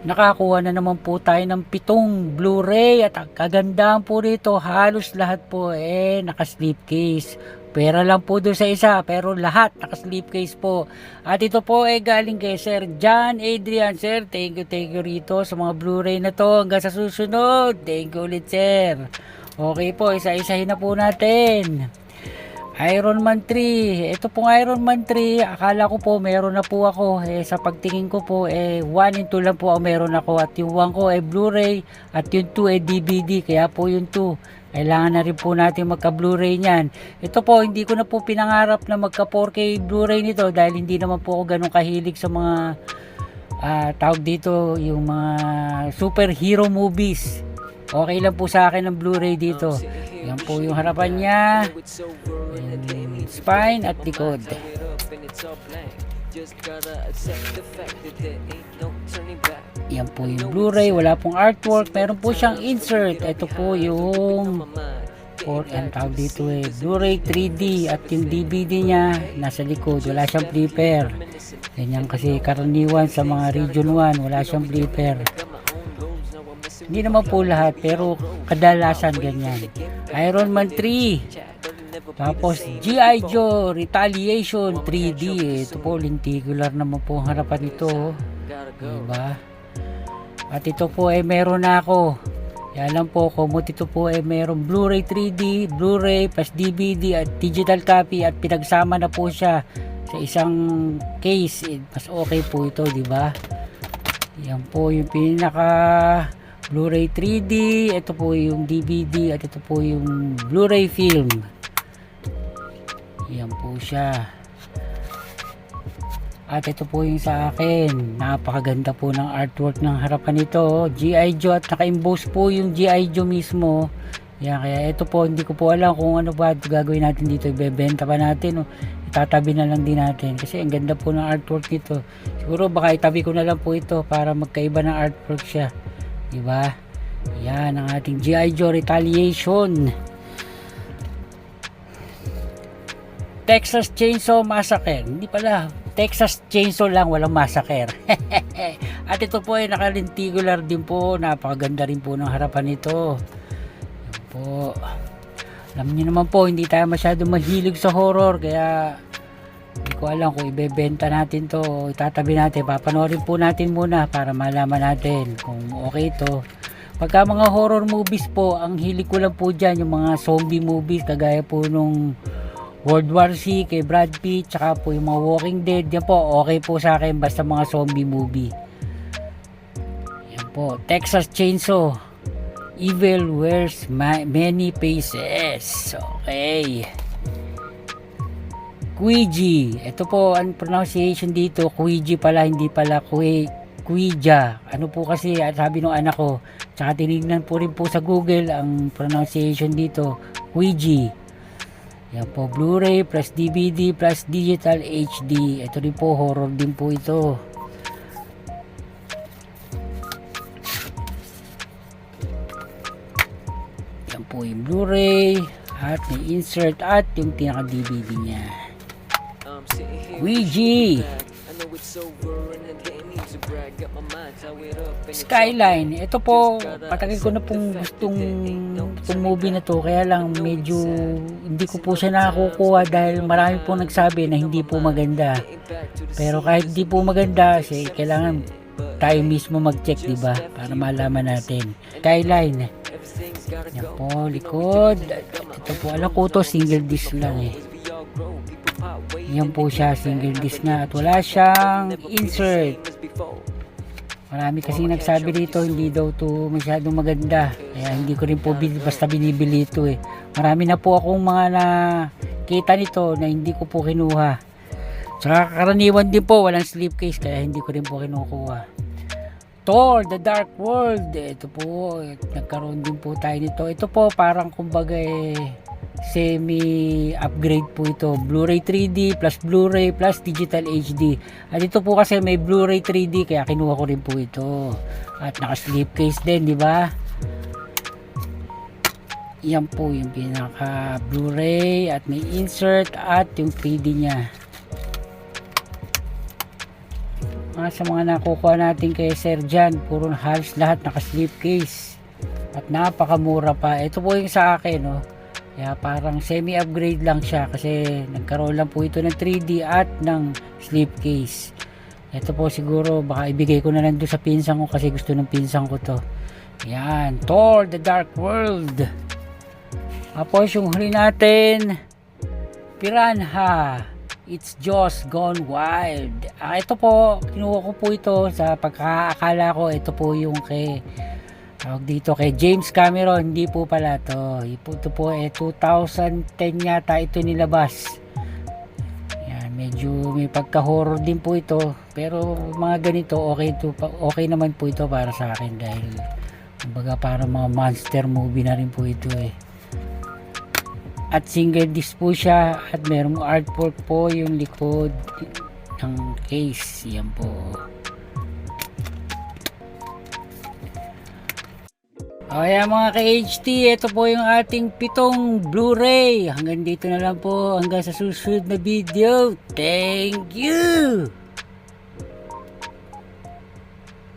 Nakakuha na naman po tayo ng 7 Blu-ray at ang kagandahan po rito, halos lahat po naka-slipcase. Pera lang po doon sa isa, pero lahat naka-slipcase po. At ito po galing kay Sir John Adrian. Sir, thank you rito sa mga Blu-ray na to. Hanggang sa susunod, thank you ulit, sir. Okay po, isa-isahin na po natin. Iron Man 3. Ito pong Iron Man 3, akala ko po meron na po ako. Sa pagtingin ko po, 1 and 2 lang po ang meron ako. At yung 1 ko Blu-ray at yung 2 DVD. Kaya po yung 2. Kailangan na rin po natin magka Blu-ray niyan. Ito po, hindi ko na po pinangarap na magka 4K Blu-ray nito dahil hindi naman po ako ganun kahilig sa mga tawag dito, yung mga superhero movies. Okay lang po sa akin ang Blu-ray dito. Yan po yung harapan niya, spine at likod. Yan po yung Blu-ray, wala pong artwork, meron po siyang insert. Ito po yung tawag dito Blu-ray 3D at yung DVD niya nasa likod, wala siyang flipper. Ganyan kasi karaniwan sa mga region 1, wala siyang flipper. Hindi naman po lahat, pero kadalasan ganyan. Iron Man 3. Tapos G.I. Joe Retaliation 3D. Ito po, lenticular naman po ang harapan nito. Diba? At ito po meron na ako. Yan lang po, kumot ito po meron Blu-ray 3D, Blu-ray plus DVD at digital copy at pinagsama na po siya sa isang case. Mas okay po ito, diba? Yan po yung pinaka Blu-ray 3D, ito po yung DVD at ito po yung Blu-ray film. Yan po siya. At ito po yung sa akin. Napakaganda po ng artwork ng harapan nito. G.I. Joe at naka-emboss po yung G.I. Joe mismo. Yan, kaya ito po, hindi ko po alam kung ano ba gagawin natin dito. Ibebenta pa natin o itatabi na lang din natin. Kasi ang ganda po ng artwork nito. Siguro baka itabi ko na lang po ito para magkaiba ng artwork siya. Diba? Yan ang ating G.I. Joe Retaliation. Texas Chainsaw Massacre. Hindi pala, Texas Chainsaw lang, walang massacre. At ito po nakalentikular din po. Napakaganda rin po ng harapan nito. Yan po. Alam niyo naman po, hindi tayo masyadong mahilig sa horror, kaya hindi ko alam kung ibebenta natin to o itatabi natin. Papanoorin po natin muna para malaman natin kung okay to. Pagka mga horror movies po, ang hilig ko lang po dyan yung mga zombie movies kagaya po nung World War C kay Brad Pitt, tsaka po yung mga Walking Dead. Yan po, okay po sa akin basta mga zombie movie. Yan po, Texas Chainsaw Evil Wears Many Faces. Okay. Ouija. Ito po ang pronunciation dito, Ouija pala, hindi pala Ouija. Ano po kasi sabi ng anak ko, tsaka tinignan po rin po sa Google ang pronunciation dito, Ouija. Yan po, Blu-ray plus DVD plus digital HD. Ito rin po, horror din po ito. Yan po yung Blu-ray at may insert at yung pinaka-DVD niya. Ouija. Skyline. Ito po, patagal ko na pong gustong itong movie na to, kaya lang medyo hindi ko po siya nakakukuha dahil marami po nagsabi na hindi po maganda. Pero kahit hindi po maganda, kailangan tayo mismo mag-check, diba? Para malaman natin. Skyline. Yan po, likod. Ito po, alam ko to, single disc lang Yan po siya, single disc nga at wala siyang insert. Marami kasi nagsabi dito hindi daw to masyadong maganda, kaya hindi ko rin po basta binibili ito Marami na po akong mga nakita nito na hindi ko po kinuha. Saka karaniwan din po walang slipcase, kaya hindi ko rin po kinukuha. Thor The Dark World, ito po nagkaroon din po tayo nito. Ito po parang kumbaga semi-upgrade po ito. Blu-ray 3D plus Blu-ray plus Digital HD. At ito po kasi may Blu-ray 3D kaya kinuha ko rin po ito. At naka-slipcase din, di ba? Yan po yung pinaka Blu-ray at may insert at yung 3D niya. Sa mga nakukuha natin kay Sir Jan, puro halos lahat naka-slipcase. At napakamura pa. Ito po yung sa akin, no? Kaya parang semi-upgrade lang siya kasi nagkaroon lang po ito ng 3D at ng slipcase. Ito po siguro baka ibigay ko na lang doon sa pinsan ko kasi gusto ng pinsan ko to. Yan, Thor The Dark World. Tapos yung huli natin, Piranha, It's Just Gone Wild. Ito po, kinuha ko po ito sa pagkakaakala ko ito po yung tawag dito kay James Cameron. Hindi po pala to. Ito po 2010 yata ito nilabas. Yan, medyo may pagka-horror din po ito. Pero mga ganito okay naman po ito para sa akin dahil kumbaga para mga monster movie na rin po ito At single disc po siya at merong artwork po yung likod ng case. Yan po. Kaya mga ka-HT, ito po yung ating 7 Blu-ray. Hanggang dito na lang po. Hanggang sa susunod na video. Thank you!